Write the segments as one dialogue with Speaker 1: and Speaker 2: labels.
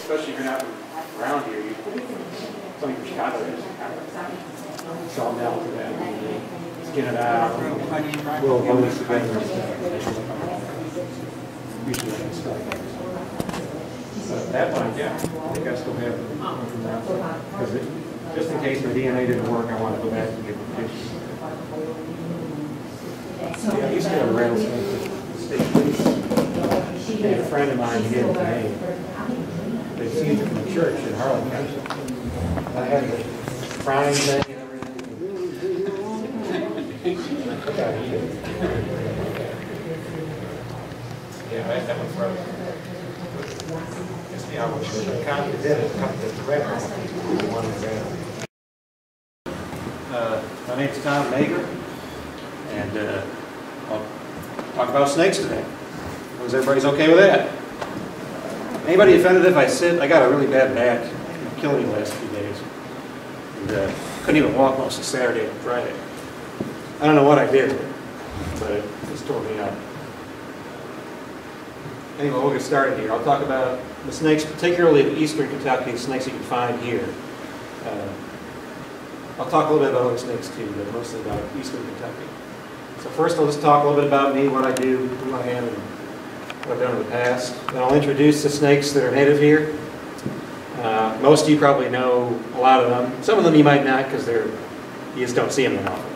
Speaker 1: especially if you're not around here, some of your Chicago is sawmill to that, skin it out, little bones together and stuff. Usually that's stuff. But that one, yeah, I think I still have it from that. Because just in case my DNA didn't work, I want to go back and get the pictures. Yeah, I used to have a rattlesnake at the state police. And a friend of mine gave it to me. They seized it from the church in Harlem. I had the frying thing and everything. I gotta eat it. Yeah, that one's frozen. Just the hour. I counted it, cut the red one. My name's Tom Mager, and I'll talk about snakes today. As everybody's okay with that? Anybody offended if I sit? I got a really bad back. It killed me the last few days. And couldn't even walk most of Saturday and Friday. I don't know what I did, but it just tore me up. Anyway, we'll get started here. I'll talk about the snakes, particularly of eastern Kentucky, the snakes you can find here. I'll talk a little bit about other snakes too, but mostly about eastern Kentucky. So first I'll just talk a little bit about me, what I do, who I am, and what I've done in the past. Then I'll introduce the snakes that are native here. Most of you probably know a lot of them. Some of them you might not because you just don't see them that often.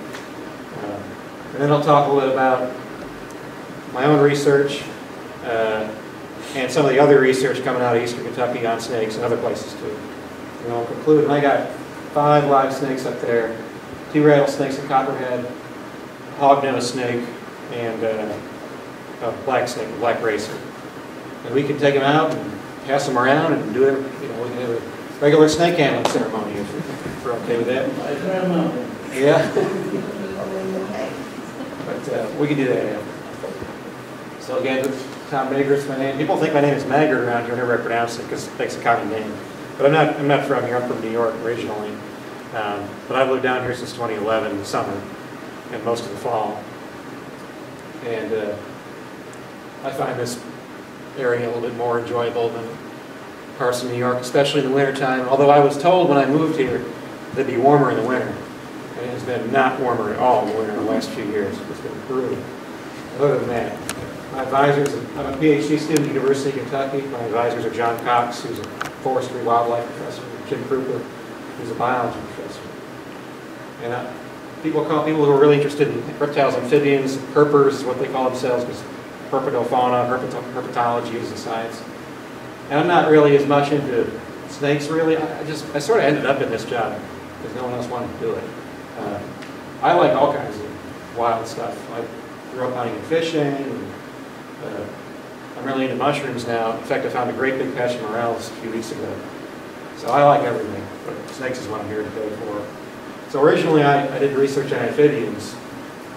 Speaker 1: And then I'll talk a little bit about my own research and some of the other research coming out of eastern Kentucky on snakes and other places too. And I'll conclude, and I got 5 live snakes up there, 2 rattlesnakes, a copperhead, a hog-nosed snake, and a black snake, a black racer. And we can take them out and pass them around and do it, we can have a regular snake handling ceremony if we're okay with that. Yeah. But we can do that after. So again, Tom Mager is my name. People think my name is Mager around here whenever I pronounce it because it makes a common name. But I'm not from here. I'm from New York originally. But I've lived down here since 2011 in the summer and most of the fall. And I find this area a little bit more enjoyable than parts of New York, especially in the wintertime. Although I was told when I moved here that it'd be warmer in the winter. And it has been not warmer at all in the winter in the last few years. It's been brutal. Other than that, my advisors, I'm a PhD student at the University of Kentucky. My advisors are John Cox, who's a forestry wildlife professor, and Jim Krupa, who's a biology professor. And people who are really interested in reptiles, amphibians, herpers is what they call themselves, because herpetofauna, herpetology is the science. And I'm not really as much into snakes, really. I sort of ended up in this job because no one else wanted to do it. I like all kinds of wild stuff. I grew up hunting and fishing. And, I'm really into mushrooms now. In fact, I found a great big patch of morels a few weeks ago. So I like everything, but snakes is what I'm here today for. So originally I did research on amphibians,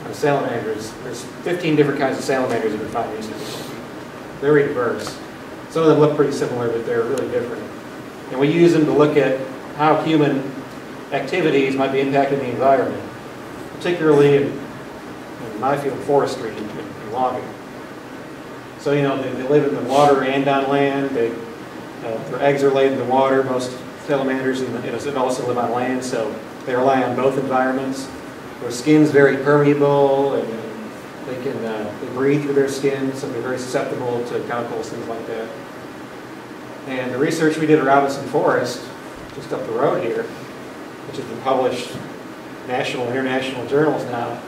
Speaker 1: on salamanders. There's 15 different kinds of salamanders you can find in Eastern Kentucky. Very diverse. Some of them look pretty similar, but they're really different. And we use them to look at how human activities might be impacting the environment, particularly in my field, forestry and logging. So, they live in the water and on land. Their eggs are laid in the water. Most salamanders and also live on land, so they rely on both environments. Their skin's very permeable, and they breathe through their skin, so they're very susceptible to chemicals, things like that. And the research we did at Robinson Forest, just up the road here, which has been published national and international journals now,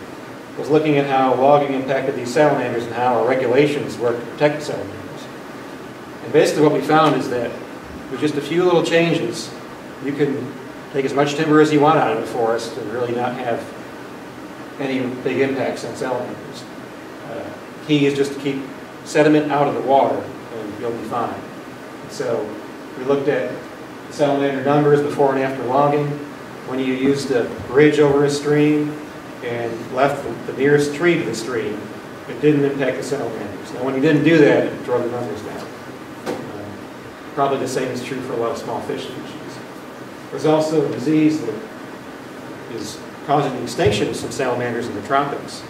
Speaker 1: was looking at how logging impacted these salamanders and how our regulations work to protect the salamanders. And basically what we found is that with just a few little changes, you can take as much timber as you want out of the forest and really not have any big impacts on salamanders. Key is just to keep sediment out of the water and you'll be fine. So we looked at salamander numbers before and after logging. When you used a bridge over a stream and left the nearest tree to the stream, it didn't impact the salamanders. Now when you didn't do that, it drove the numbers down. Probably the same is true for a lot of small fish species. There's also a disease that is causing the extinction of some salamanders in the tropics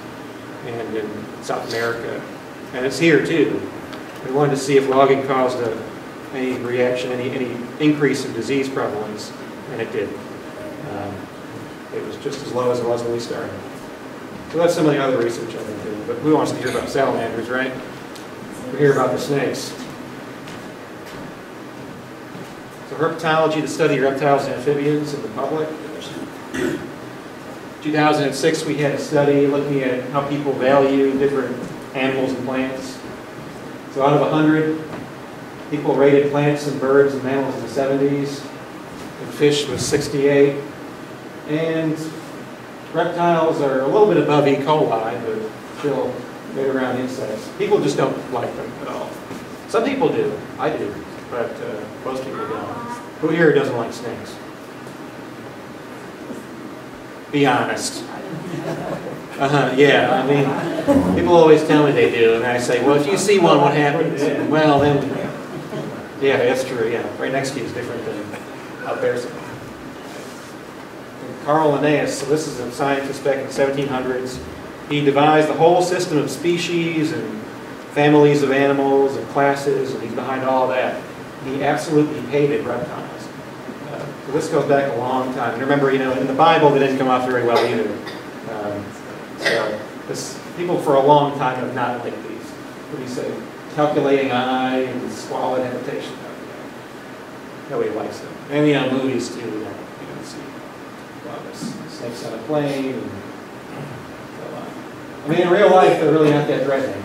Speaker 1: and in South America. And it's here too. We wanted to see if logging caused a any reaction, any increase in disease prevalence, and it did. It was just as low as it was when we started. So that's some of the other research I've been doing. But who wants to hear about salamanders, right? We hear about the snakes. So herpetology, the study of reptiles and amphibians in the public. 2006, we had a study looking at how people value different animals and plants. So out of 100, people rated plants and birds and mammals in the 70s, and fish was 68. And reptiles are a little bit above E. coli, but still right around insects. People just don't like them at all. Some people do. I do. But most people don't. Who here doesn't like snakes? Be honest. Yeah, I mean, people always tell me they do, and I say, well, if you see one, what happens? Well, then, yeah, that's true, yeah. Right next to you is different than out there. Carl Linnaeus, so this is a scientist back in the 1700s. He devised the whole system of species and families of animals and classes, and he's behind all that. He absolutely hated reptiles. So this goes back a long time. And remember, you know, in the Bible, they didn't come off very well either. People for a long time have not liked these. What do you say? Calculating eye and squalid habitation. Nobody likes them. And, you know, movies too. You don't see a lot of snakes on a plane. And so on. I mean, in real life, they're really not that threatening.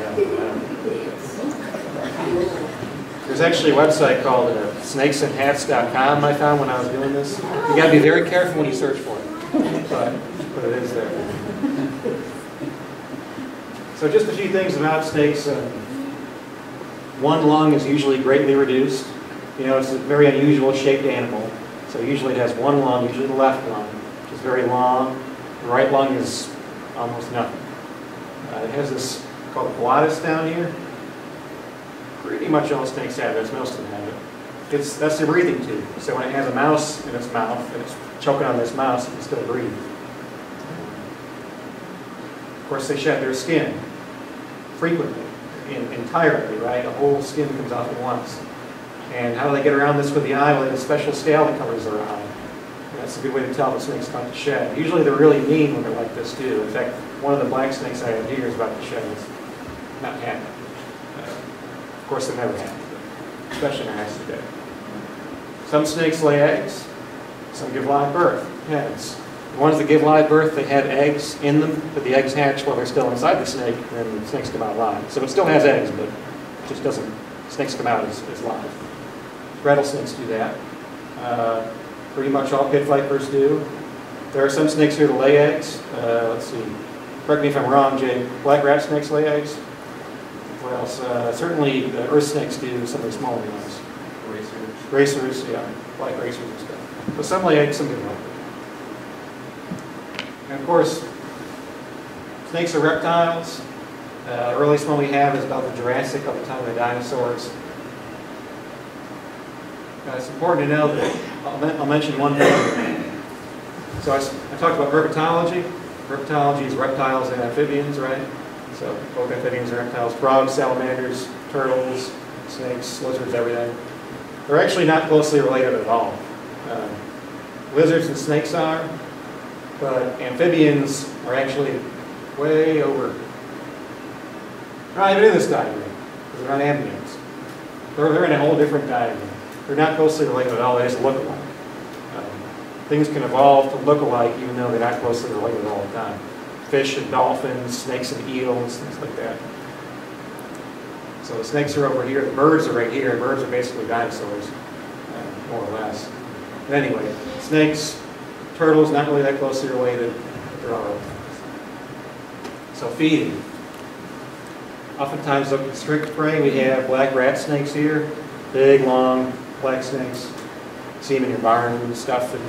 Speaker 1: There's actually a website called snakesandhats.com I found when I was doing this. You got to be very careful when you search for it, but it is there. So just a few things about snakes. One lung is usually greatly reduced. You know, it's a very unusual shaped animal. So usually it has one lung, usually the left lung, which is very long. The right lung is almost nothing. It has this called a glottis down here. Pretty much all snakes have this, most of them have it. That's their breathing tube. So when it has a mouse in its mouth and it's choking on this mouse, it can still breathe. Of course, they shed their skin frequently, entirely, right? The whole skin comes off at once. And how do they get around this with the eye? Well, they have a special scale that covers their eye. And that's a good way to tell the snake's about to shed. Usually they're really mean when they're like this too. In fact, one of the black snakes I have here is about to shed. It's not happy. Of course, they're never happy, especially in their acid day. Some snakes lay eggs. Some give live birth, heads. The ones that give live birth, they have eggs in them, but the eggs hatch while they're still inside the snake, and then the snakes come out live. So it still has eggs, but it just doesn't, snakes come out as live. Rattlesnakes do that. Pretty much all pit vipers do. There are some snakes here that lay eggs. Let's see. Correct me if I'm wrong, Jay. Black rat snakes lay eggs? What else? Certainly the earth snakes do, some of the smaller ones. Racers, yeah. Black racers and stuff. But some lay eggs, some do not. And of course, snakes are reptiles. The earliest one we have is about the Jurassic, up the time of the dinosaurs. It's important to know that, I'll mention one thing. So I talked about herpetology. Herpetology is reptiles and amphibians, right? So both amphibians and reptiles, frogs, salamanders, turtles, snakes, lizards, everything. They're actually not closely related at all. Lizards and snakes are, but amphibians are actually way over. Not even in this diagram, because they're not amphibians. They're in a whole different diagram. They're not closely related at all, they just look alike. Things can evolve to look alike even though they're not closely related all the time. Fish and dolphins, snakes and eels, things like that. So the snakes are over here, the birds are right here. Birds are basically dinosaurs, more or less. But anyway, snakes, turtles, not really that closely related, but they're all related. So feeding. Oftentimes, looking at strict prey, we have black rat snakes here, big, long, black snakes. See them in your barn and stuff, and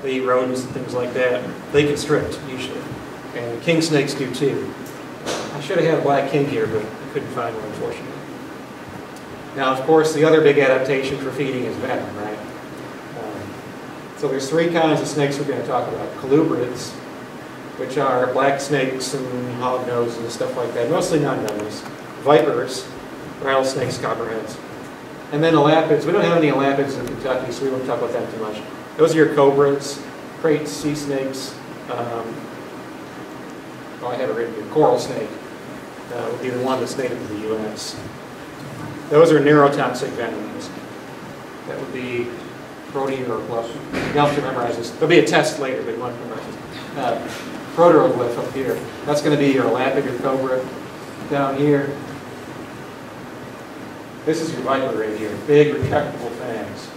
Speaker 1: they eat rodents and things like that. They constrict, usually. And king snakes do too. I should have had a black king here, but I couldn't find one, unfortunately. Now, of course, the other big adaptation for feeding is venom, right? So there's three kinds of snakes we're going to talk about. Colubrids, which are black snakes and hognoses and stuff like that, mostly non-venomous. Vipers, rattlesnakes, copperheads. And then elapids. We don't have any elapids in Kentucky, so we won't talk about that too much. Those are your cobras, crate sea snakes. I have it written here. Coral snake would be the one that's native to the U.S. Those are neurotoxic venoms. That would be proteoglyph. You'll have to memorize this. There'll be a test later, but you want to memorize this. Proteoglyph up here. That's going to be your elapid, your cobra. Down here. This is your viper right here. Big, retractable fangs.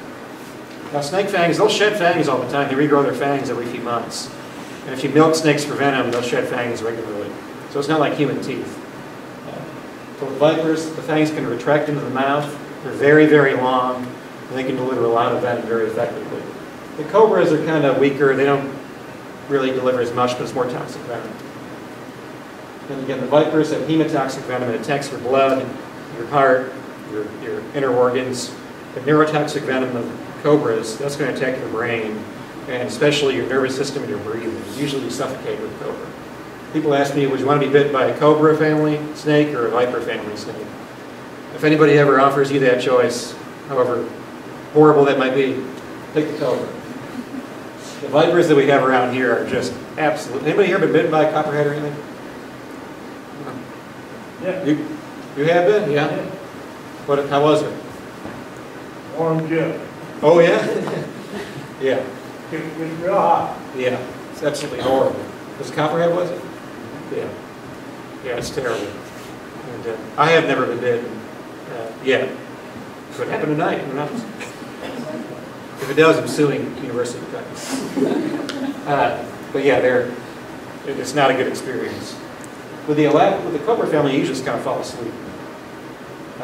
Speaker 1: Now snake fangs, they'll shed fangs all the time. They regrow their fangs every few months. And if you milk snakes for venom, they'll shed fangs regularly. So it's not like human teeth. So with vipers, the fangs can retract into the mouth. They're very, very long, and they can deliver a lot of venom very effectively. The cobras are kind of weaker. They don't really deliver as much, but it's more toxic venom. And again, the vipers have hemotoxic venom. It attacks your blood, your heart, your inner organs. The neurotoxic venom of cobras, that's going to attack your brain, and especially your nervous system and your breathing. Usually you suffocate with a cobra. People ask me, would you want to be bit by a cobra family snake or a viper family snake? If anybody ever offers you that choice, however horrible that might be, take the cobra. The vipers that we have around here are just absolute. Anybody here been bitten by a copperhead or anything?
Speaker 2: Yeah.
Speaker 1: You have been? Yeah. What? How was it?
Speaker 2: Warm gel.
Speaker 1: Oh yeah. Yeah.
Speaker 2: It was real hot.
Speaker 1: Yeah. It's absolutely horrible. Was it copperhead? Was it? Yeah. Yeah. It's terrible. And I have never been bitten yet. Could happen tonight. Who knows? If it does, I'm suing University of Kentucky. But yeah, it's not a good experience. With the cobra family, you just kind of fall asleep.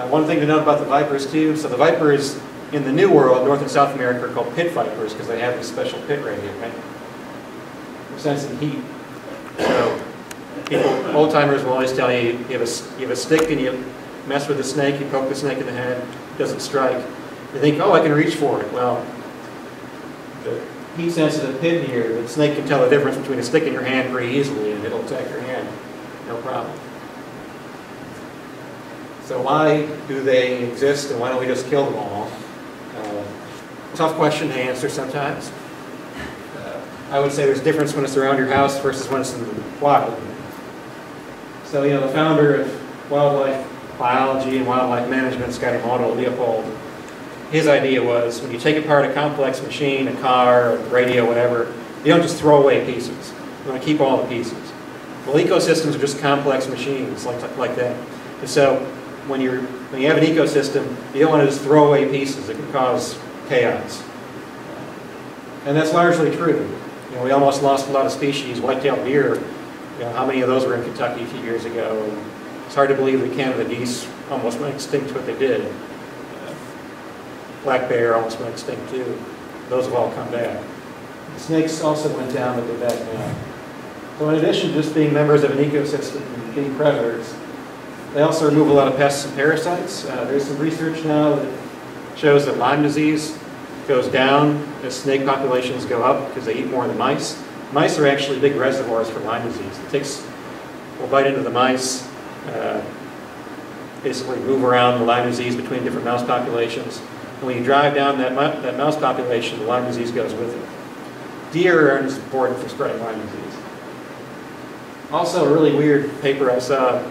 Speaker 1: One thing to note about the vipers too, so the vipers in the New World, North and South America, are called pit vipers because they have this special pit right here, right? They're sensing heat. So old timers will always tell you, you have a stick and you mess with the snake, you poke the snake in the head, it doesn't strike. You think, oh, I can reach for it. Well, the heat sensitive pin here, the snake can tell the difference between a stick in your hand pretty easily, and it'll attack your hand, no problem. So why do they exist, and why don't we just kill them all? Tough question to answer sometimes. I would say there's a difference when it's around your house versus when it's in the wild. So, the founder of wildlife biology and wildlife management, Scotty Model, Leopold, his idea was when you take apart a complex machine, a car, a radio, whatever, you don't just throw away pieces. You want to keep all the pieces. Well, ecosystems are just complex machines like that. And so when you have an ecosystem, you don't want to just throw away pieces. It can cause chaos. And that's largely true. We almost lost a lot of species. White-tailed deer, how many of those were in Kentucky a few years ago? And it's hard to believe that Canada geese almost went extinct what they did. Black bear almost went extinct too. Those have all come back. The snakes also went down, but they're back now. So in addition to just being members of an ecosystem and being predators, they also remove a lot of pests and parasites. There's some research now that shows that Lyme disease goes down as snake populations go up because they eat more of the mice. Mice are actually big reservoirs for Lyme disease. The ticks will bite into the mice, basically move around the Lyme disease between different mouse populations. And when you drive down that mouse population, the Lyme disease goes with it. Deer aren't as important for spreading Lyme disease. Also, a really weird paper I saw,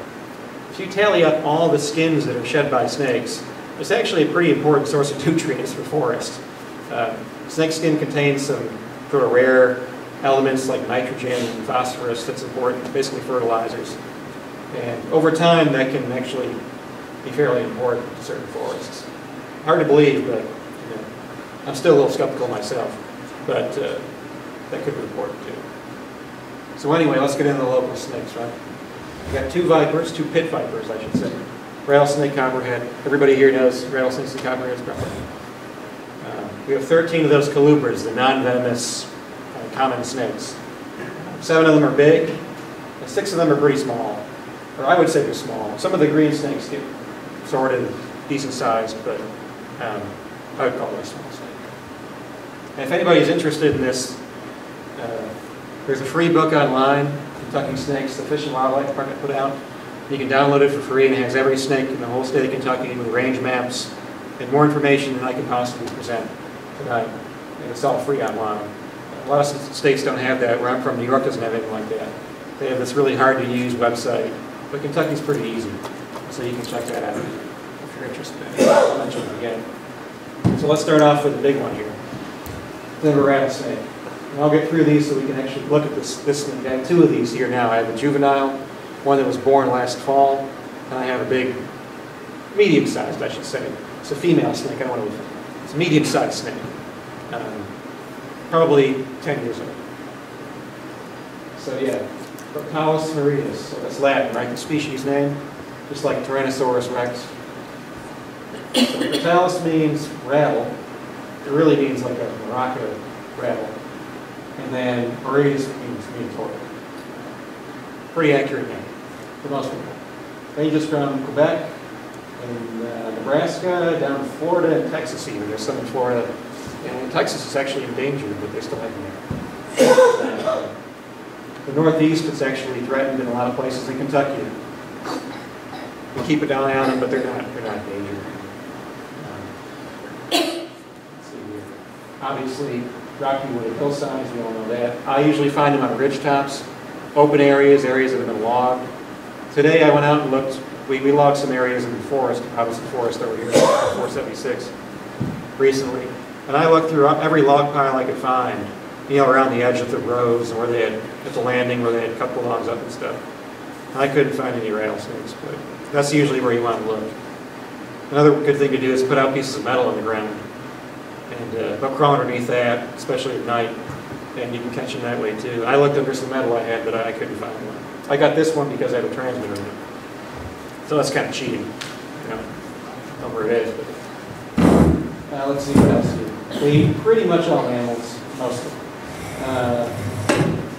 Speaker 1: if you tally up all the skins that are shed by snakes, it's actually a pretty important source of nutrients for forests. Snake skin contains some sort of rare elements like nitrogen and phosphorus that's important, basically fertilizers. And over time, that can actually be fairly important to certain forests. Hard to believe, but I'm still a little skeptical myself. But that could be important too. So anyway, let's get into the local snakes, right? We've got two pit vipers, I should say. Rattlesnake, copperhead. Everybody here knows rattlesnakes and copperheads probably. We have 13 of those colubras, the non-venomous common snakes. 7 of them are big, and 6 of them are pretty small. Or I would say they're small. Some of the green snakes get sorted, decent sized, but I would call them a small snake. And if anybody's interested in this, there's a free book online, Kentucky Snakes, the Fish and Wildlife Department put out. You can download it for free, and it has every snake in the whole state of Kentucky with range maps and more information than I can possibly present tonight. And it's all free online. A lot of states don't have that. Where I'm from, New York doesn't have anything like that. They have this really hard to use website, but Kentucky's pretty easy. So you can check that out if you're interested in it. I'll mention it again. So let's start off with the big one here, Denver rattlesnake. And I'll get through these so we can actually look at this snake. I have two of these here now. I have a juvenile, one that was born last fall, and I have a big, medium-sized, I should say. It's a female snake. I don't want to. It's a medium-sized snake, probably 10 years old. So yeah, Crotalus maridus. So that's Latin, right? The species name, just like Tyrannosaurus rex. So Crotalus means rattle. It really means like a maraca rattle. And then maridus means minotaur. Pretty accurate name for most people. Ranges from Quebec and Nebraska down to Florida and Texas even. There's some in Florida. And Texas is actually endangered, but they still have them there. The Northeast is actually threatened in a lot of places in Kentucky. We keep an eye on them, but they're not endangered. Let's see here. Obviously, rocky wooded hillsides, we all know that. I usually find them on ridge tops, open areas that have been logged. Today I went out and looked. We logged some areas in the forest, obviously forest over here, 476, recently. And I looked through every log pile I could find, around the edge of the roads and where they had, at the landing where they had cut the logs up and stuff. And I couldn't find any rattlesnakes, but that's usually where you want to look. Another good thing to do is put out pieces of metal on the ground. And they'll crawl underneath that, especially at night, and you can catch them that way too. I looked under some metal I had, but I couldn't find one. I got this one because I have a transmitter in it. So that's kind of cheating, I don't know where it is. But let's see what else here. They eat pretty much all mammals, most of them.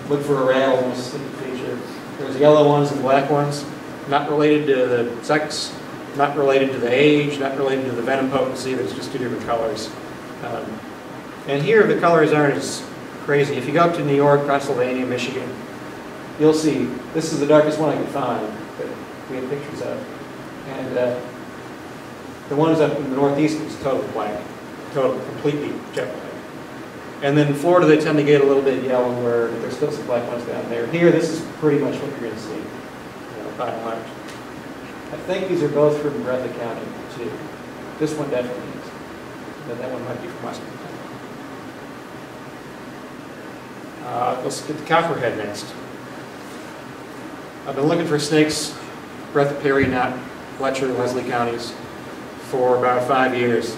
Speaker 1: Look for a rattle, most of the feature. There's yellow ones and black ones, not related to the sex, not related to the age, not related to the venom potency. There's just two different colors. And here the colors aren't as crazy. If you go up to New York, Pennsylvania, Michigan, you'll see this is the darkest one I could find that we have pictures of. And the ones up in the Northeast is totally black, completely jet black. And then in Florida, they tend to get a little bit yellower, but there's still some black ones down there. Here, this is pretty much what you're going to see, by and large. I think these are both from Breathitt County, too. This one definitely is. But that one might be from Western Kentucky. Let's get the copperhead next. I've been looking for snakes, Breathitt, Perry, Knott, Fletcher, Leslie counties, for about 5 years.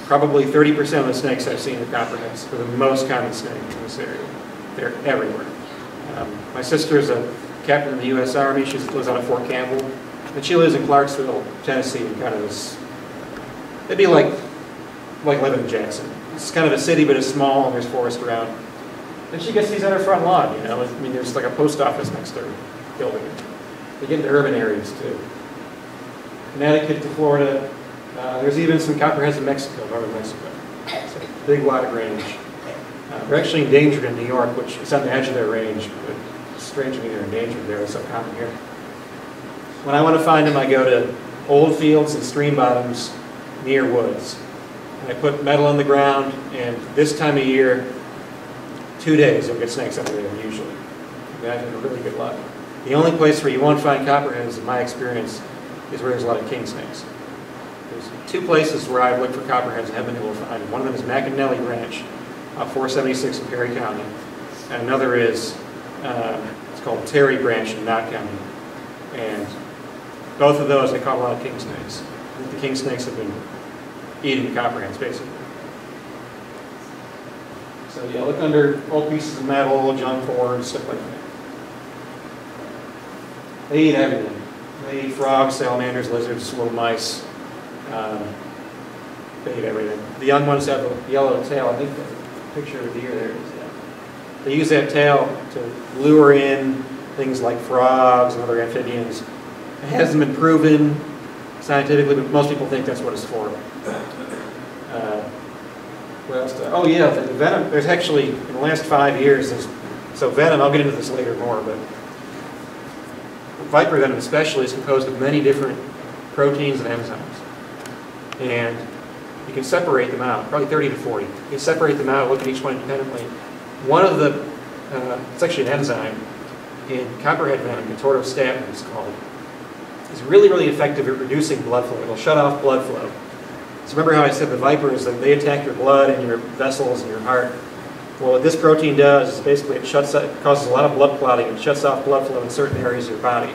Speaker 1: Probably 30% of the snakes I've seen are copperheads. They're the most common snake in this area. They're everywhere. My sister is a captain in the U.S. Army. She lives out of Fort Campbell. And she lives in Clarksville, Tennessee, kind of this, it'd be like living in Jackson. It's kind of a city, but it's small, and there's forest around. And she gets these on her front lawn, I mean, there's like a post office next to her building. They get into urban areas, too. Connecticut to Florida. There's even some copperheads in Mexico, northern Mexico. It's a big wide range. They're actually endangered in New York, which is on the edge of their range, but strangely they're endangered there. They're so common here. When I want to find them, I go to old fields and stream bottoms near woods. And I put metal in the ground, and this time of year, 2 days, you'll get snakes under there, usually. I've had really good luck. The only place where you won't find copperheads, in my experience, is where there's a lot of king snakes. There's 2 places where I've looked for copperheads and haven't been able to find them. One of them is McAnally Ranch, 476 in Perry County. And another is, it's called Terry Branch in Knott County. And both of those, they caught a lot of king snakes. I think the king snakes have been eating the copperheads, basically. So yeah, look under old pieces of metal, junk boards, stuff like that. They eat everything. They eat frogs, salamanders, lizards, little mice. They eat everything. The young ones have a yellow tail. I think the picture of a deer there is. Yeah. They use that tail to lure in things like frogs and other amphibians. It hasn't been proven scientifically, but most people think that's what it's for. What else? Oh yeah, the venom. There's actually, in the last 5 years, so venom, I'll get into this later more, but viper venom especially is composed of many different proteins and enzymes. And you can separate them out, probably 30 to 40. You can separate them out, look at each one independently. One of the, it's actually an enzyme in copperhead venom, contortostatin it's called, is really, really effective at reducing blood flow. It'll shut off blood flow. So remember how I said the vipers, that they attack your blood and your vessels and your heart. Well, what this protein does is basically it causes a lot of blood clotting and shuts off blood flow in certain areas of your body.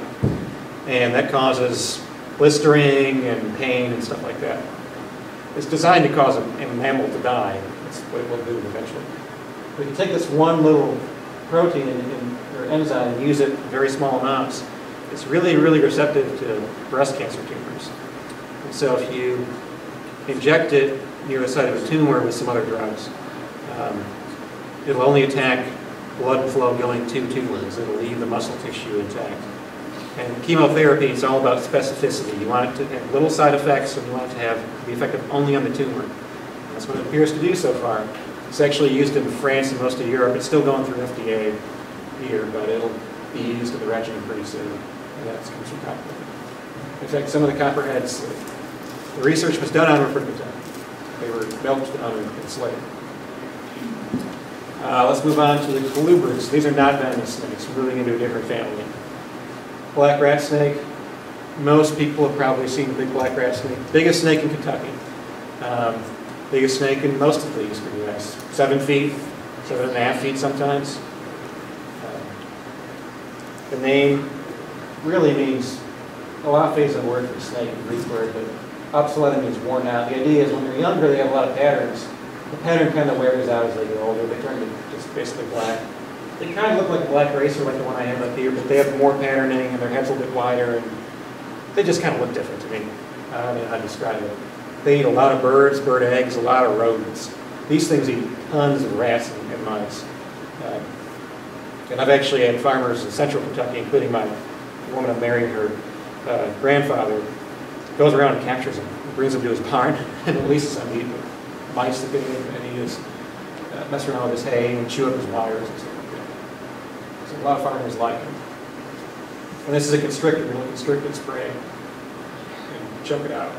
Speaker 1: And that causes blistering and pain and stuff like that. It's designed to cause a mammal to die. That's what it will do eventually. But if you take this one little protein or enzyme and use it in very small amounts, it's really, really receptive to breast cancer tumors. And so if you inject it near the site of a tumor with some other drugs, it'll only attack blood flow going to tumors. It'll leave the muscle tissue intact. And chemotherapy, it's all about specificity. You want it to have little side effects, and you want it to be effective only on the tumor. That's what it appears to do so far. It's actually used in France and most of Europe. It's still going through FDA here, but it'll be used in the regimen pretty soon. And that comes from copperhead. In fact, some of the copperheads, the research was done on were pretty good. They were milked down and enslaved. Let's move on to the colubrids. These are not venomous snakes, moving into a different family. Black rat snake. Most people have probably seen the big black rat snake. Biggest snake in Kentucky. Biggest snake in most of the eastern U.S. 7 feet, 7.5 feet sometimes. The name really means, Alaphe is a word for snake, a Greek word, but obsolete means worn out. The idea is when they're younger, they have a lot of patterns. The pattern kind of wears out as they get older. They turn to just basically black. They kind of look like a black racer, like the one I have up here, but they have more patterning and their head's a little bit wider, and they just kind of look different to me. I don't know how to describe it. They eat a lot of birds, bird eggs, a lot of rodents. These things eat tons of rats and mice. And I've actually had farmers in central Kentucky, including the woman I'm marrying, her grandfather, goes around and captures them, and brings them to his barn, and releases them to eat the mice that get in, and he just mess around with his hay and chew up his wires and stuff like that. So a lot of farmers like them. And this is a constrictor, really constricted spray, and choke it out.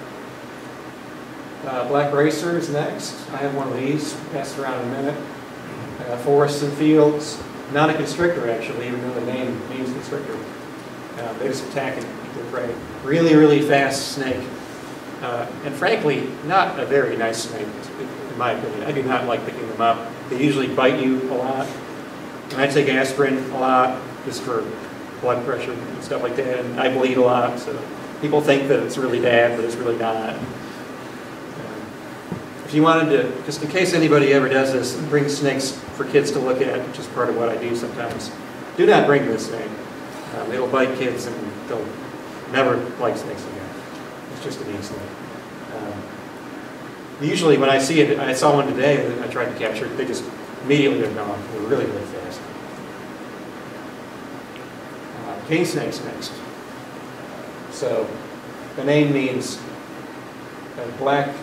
Speaker 1: Black racer is next. I have one of these, pass it around in a minute. Forests and fields. Not a constrictor, actually, even though the name means constrictor. They just attack and eat their prey. Really, really fast snake. And frankly, not a very nice snake, in my opinion. I do not like picking them up. They usually bite you a lot. And I take aspirin a lot, just for blood pressure and stuff like that. And I bleed a lot, so people think that it's really bad, but it's really not. If you wanted to, just in case anybody ever does this, bring snakes for kids to look at, which is part of what I do sometimes, do not bring this snake. They will bite kids and they'll never like snakes again. It's just a mean snake. Usually when I see it, I saw one today that I tried to capture, they just immediately are gone. They're really, really fast. Cane snakes next. So the name means black.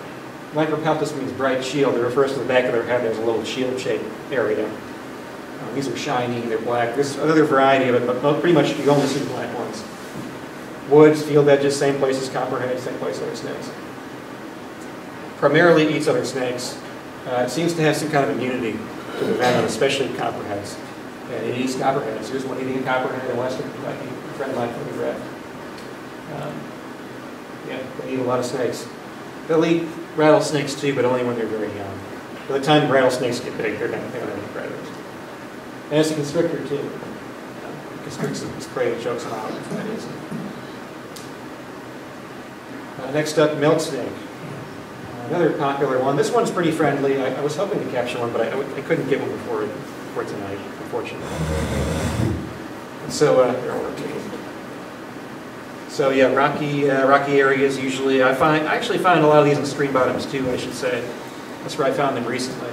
Speaker 1: Micropeltis means bright shield. It refers to the back of their head. There's a little shield-shaped area. These are shiny. They're black. There's another variety of it, but pretty much you only see the black ones. Woods, field edges, same place as copperhead, same place as other snakes. Primarily eats other snakes. It seems to have some kind of immunity to the venom, especially copperheads. And it eats copperheads. Here's one eating a copperhead in western Kentucky. A friend of mine photographed. Yeah, they eat a lot of snakes. They'll eat rattlesnakes too, but only when they're very young. By the time rattlesnakes get big, they're not eat predators. And it's a constrictor too. It constricts its prey and chokes them out. That is. Next up, milk snake. Another popular one. This one's pretty friendly. I was hoping to capture one, but I couldn't get one before tonight, unfortunately. And so they're all okay. So yeah, rocky areas usually. I actually find a lot of these in stream bottoms too, I should say. That's where I found them recently.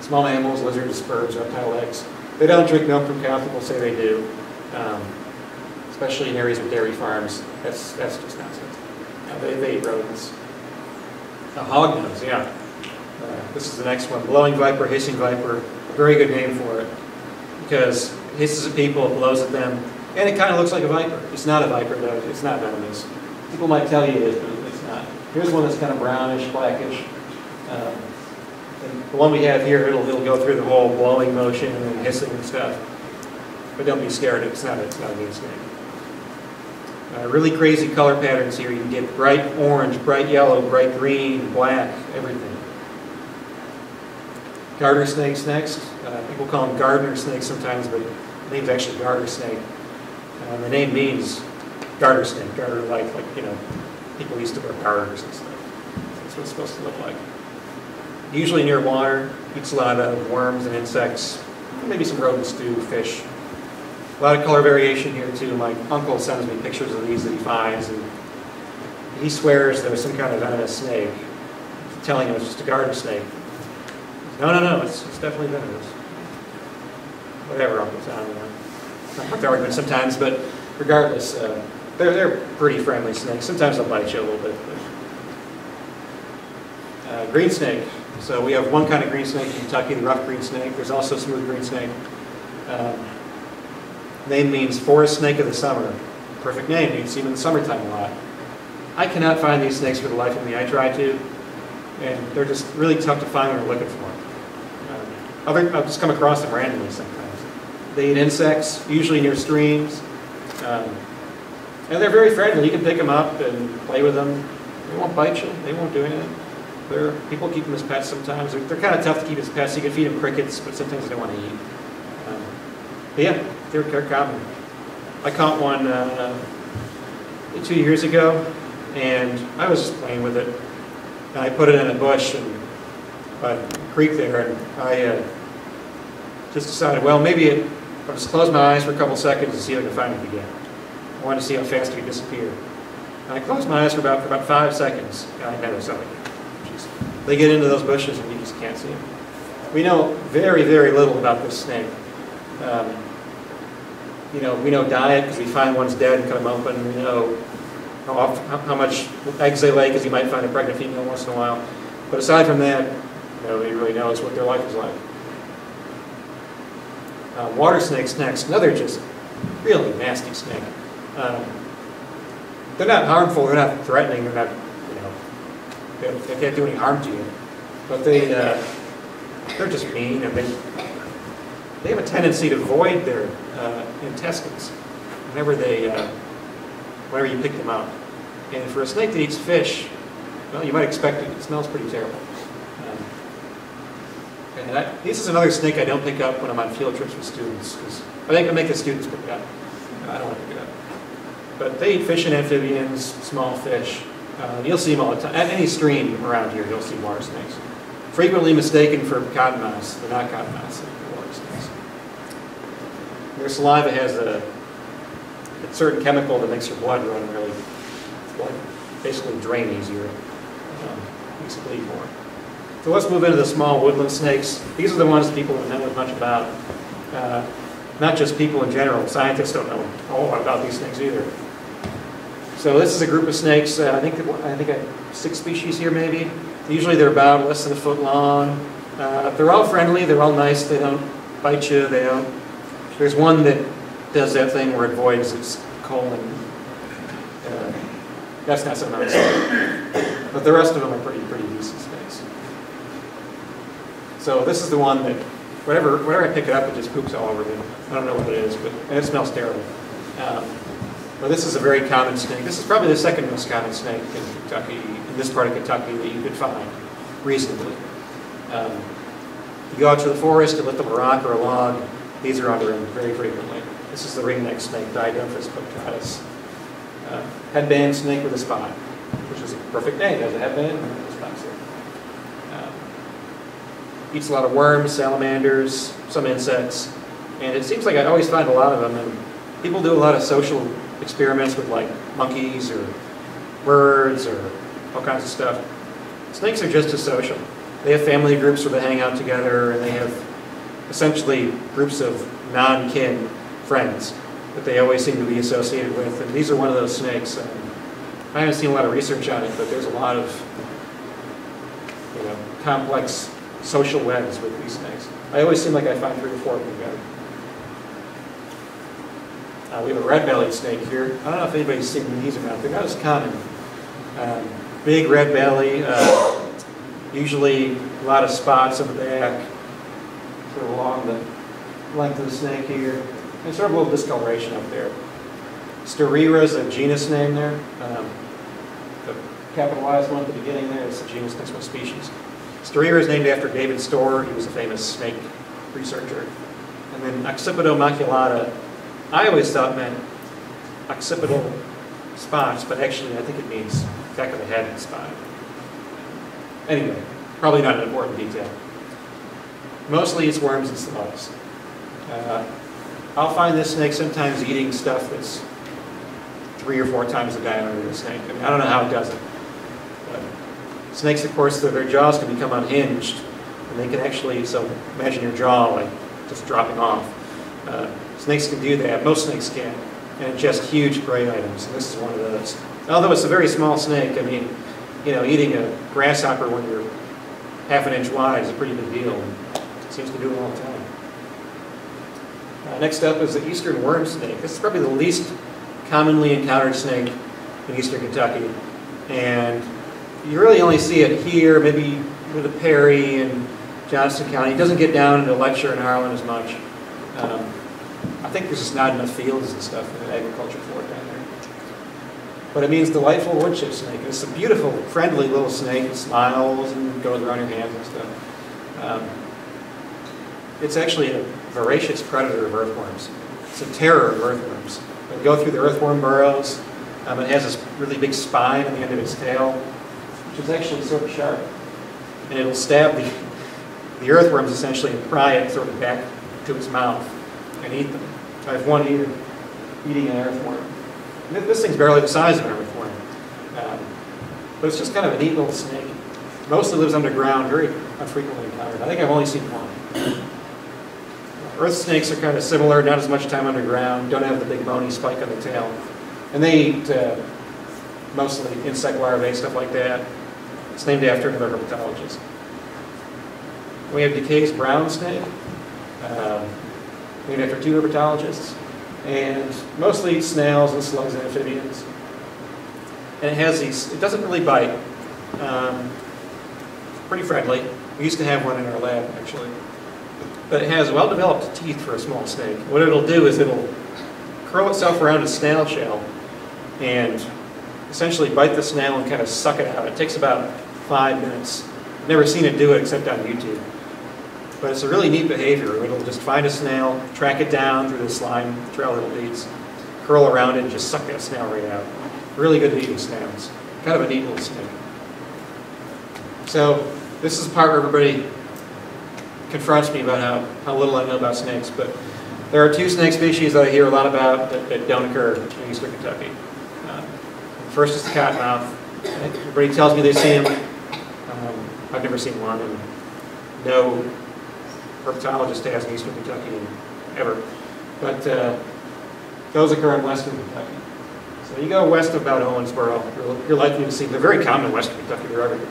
Speaker 1: Small mammals, lizards, birds, reptile eggs. They don't drink milk from cows. People say they do, especially in areas with dairy farms. That's just nonsense. They eat rodents. Hognose, yeah. This is the next one. Blowing viper, hissing viper. Very good name for it, because it hisses at people, it blows at them. And it kind of looks like a viper. It's not a viper, though. It's not venomous. People might tell you it is, but it's not. Here's one that's kind of brownish, blackish. And the one we have here, it'll go through the whole blowing motion and hissing and stuff. But don't be scared. It's not a mean snake. Really crazy color patterns here. You can get bright orange, bright yellow, bright green, black, everything. Garter snakes next. People call them gardener snakes sometimes, but the name's actually garter snake. The name means garter snake. Garter like people used to wear garters and stuff. That's what it's supposed to look like. Usually near water, eats a lot of worms and insects, maybe some rodents too, fish. A lot of color variation here too. My uncle sends me pictures of these that he finds, and he swears there was some kind of venomous snake, telling him it's just a garter snake. No, it's definitely venomous. Whatever, Uncle Tom, not with the argument sometimes, but regardless, they're pretty friendly snakes. Sometimes they'll bite you a little bit. But. Green snake. So we have one kind of green snake in Kentucky, the rough green snake. There's also smooth green snake. Name means forest snake of the summer. Perfect name. You can see them in the summertime a lot. I cannot find these snakes for the life of me. I try to, and they're just really tough to find when we're looking for them. I'll just come across them randomly sometimes. They eat insects, usually near streams, and they're very friendly. You can pick them up and play with them. They won't bite you. They won't do anything. People keep them as pets sometimes. They're kind of tough to keep as pets. You can feed them crickets, but sometimes they don't want to eat. But yeah, they're common. I caught one 2 years ago, and I was just playing with it. And I put it in a bush and by a creek there, and I just decided, well, maybe I'll just close my eyes for a couple seconds and see if I can find it again. I wanted to see how fast it could disappear. And I closed my eyes for about 5 seconds, and I never saw it again. They get into those bushes and you just can't see them. We know very, very little about this snake. We know diet because we find ones dead and cut them open. We know how much eggs they lay because you might find a pregnant female once in a while. But aside from that, nobody really knows what their life is like. Water snakes next. Another just really nasty snake. They're not harmful. They're not threatening. They're not, they can't do any harm to you. But they're just mean, and they have a tendency to void their intestines whenever you pick them up. And for a snake that eats fish, well, you might expect it. It smells pretty terrible. This is another snake I don't pick up when I'm on field trips with students, because I think I make the students pick it up. I don't want to pick it up. But they eat fish and amphibians, small fish. You'll see them all the time. At any stream around here, you'll see water snakes. Frequently mistaken for cottonmouths. They're not cottonmouths, they're water snakes. Their saliva has a certain chemical that makes your blood run really, basically drain easier. Makes it bleed more. So let's move into the small woodland snakes. These are the ones people don't know as much about. Not just people in general. Scientists don't know a whole lot about these snakes either. So this is a group of snakes. I think I have 6 species here, maybe. Usually they're about less than a foot long. They're all friendly. They're all nice. They don't bite you. They don't. There's one that does that thing where it voids its colon. That's not so nice. But the rest of them are pretty decent snakes. So this is the one that, whenever I pick it up, it just poops all over me. I don't know what it is, and it smells terrible. Well, this is a very common snake. This is probably the second most common snake in Kentucky, in this part of Kentucky, that you could find reasonably. You go out to the forest and lift up a rock or a log, these are under them very frequently. This is the ringneck snake, Diadomphis punctatus. Headband snake with a spot, which is a perfect name. It has a headband and a spot. Eats a lot of worms, salamanders, some insects, and it seems like I always find a lot of them. And people do a lot of social experiments with like monkeys or birds or all kinds of stuff. Snakes are just as social. They have family groups where they hang out together, and they have essentially groups of non-kin friends that they always seem to be associated with. And these are one of those snakes. I haven't seen a lot of research on it, but there's a lot of complex social webs with these snakes. I always seem like I find 3 or 4 of them together. We have a red-bellied snake here. I don't know if anybody's seen these around. They're not as common. Big red belly, usually a lot of spots on the back, sort of along the length of the snake here. And sort of a little discoloration up there. Sterera is a genus name there. The capitalized one at the beginning there is the genus, next one species. Sterera is named after David Storr. He was a famous snake researcher. And then Occipital maculata, I always thought meant occipital spots, but actually I think it means back of the head spot. Anyway, probably not an important detail. Mostly it's worms and slugs. I'll find this snake sometimes eating stuff that's 3 or 4 times the diameter of the snake. I mean, I don't know how it does it. But snakes, of course, their jaws can become unhinged, and they can actually, so imagine your jaw like just dropping off. Snakes can do that. Most snakes can, and ingest huge prey items, and this is one of those. Although it's a very small snake, I mean, you know, eating a grasshopper when you're ½ an inch wide is a pretty big deal, and it seems to do it all the time. Next up is the eastern worm snake. This is probably the least commonly encountered snake in eastern Kentucky, and you really only see it here, maybe with the Perry and Johnston County. It doesn't get down into Letcher and Harlan as much. I think there's just not enough fields and stuff in agriculture for it down there. But it means delightful wood chip snake. It's a beautiful, friendly little snake. It smiles and goes around your hands and stuff. It's actually a voracious predator of earthworms. It's a terror of earthworms. It'll go through the earthworm burrows. It has this really big spine on the end of its tail, which is actually sort of sharp. And it'll stab the earthworms essentially and pry it sort of back to its mouth and eat them. I have one eater eating an earthworm. This thing's barely the size of an earthworm. But it's just kind of a neat little snake. Mostly lives underground, very unfrequently encountered. I think I've only seen one. Earth snakes are kind of similar, not as much time underground, don't have the big bony spike on the tail. And they eat mostly insect larvae, stuff like that. It's named after another herpetologist. We have DeKay's brown snake, named after 2 herpetologists. And mostly eats snails and slugs and amphibians. And it has these, it doesn't really bite. Pretty friendly. We used to have one in our lab, actually. But it has well-developed teeth for a small snake. What it'll do is it'll curl itself around a snail shell and essentially bite the snail and kind of suck it out. It takes about 5 minutes. I've never seen it do it except on YouTube. But it's a really neat behavior. It'll just find a snail, track it down through the slime trail that it leads, curl around it, and just suck that snail right out. Really good at eating snails. Kind of a neat little snake. So this is the part where everybody confronts me about how little I know about snakes. But there are 2 snake species that I hear a lot about that don't occur in eastern Kentucky. First is the cottonmouth. Everybody tells me they've seen them. I've never seen one, and no herpetologist has in eastern Kentucky ever. But those occur in western Kentucky. So you go west of about Owensboro, you're likely to see them. They're very common in western Kentucky. They're everywhere.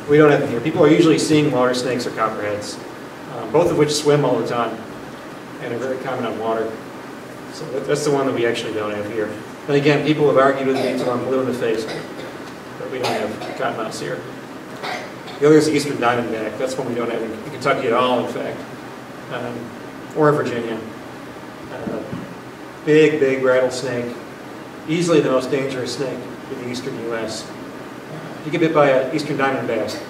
Speaker 1: We don't have them here. People are usually seeing water snakes or copperheads, both of which swim all the time and are very common on water. So that's the one that we actually don't have here. And again, people have argued with me until I'm blue in the face, but we don't have cottonmouths here. The other is the eastern diamondback. That's one we don't have in Kentucky at all, in fact, or in Virginia. Big rattlesnake. Easily the most dangerous snake in the eastern U.S. If you get bit by an eastern diamondback,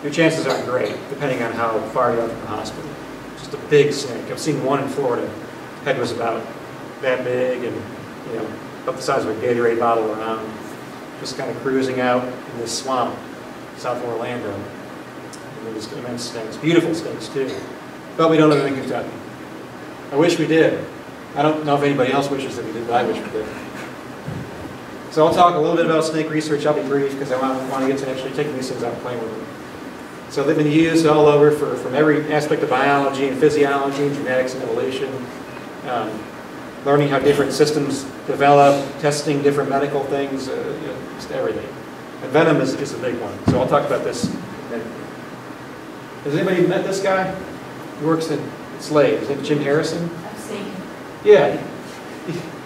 Speaker 1: your chances aren't great, depending on how far you are from the hospital. Just a big snake. I've seen one in Florida. Head was about that big, and about the size of a Gatorade bottle around, just kind of cruising out in this swamp south of Orlando. And these immense snakes, beautiful snakes too. But we don't have them in Kentucky. I wish we did. I don't know if anybody else wishes that we did, but I wish we did. So I'll talk a little bit about snake research. I'll be brief because I want to get to actually taking these things out and playing with them. So they've been used all over from every aspect of biology and physiology and genetics and evolution. Learning how different systems develop, testing different medical things, just everything. And venom is a big one. So I'll talk about this in a minute. Has anybody met this guy? He works at Slade. His name is Jim Harrison.
Speaker 3: I've seen him.
Speaker 1: Yeah,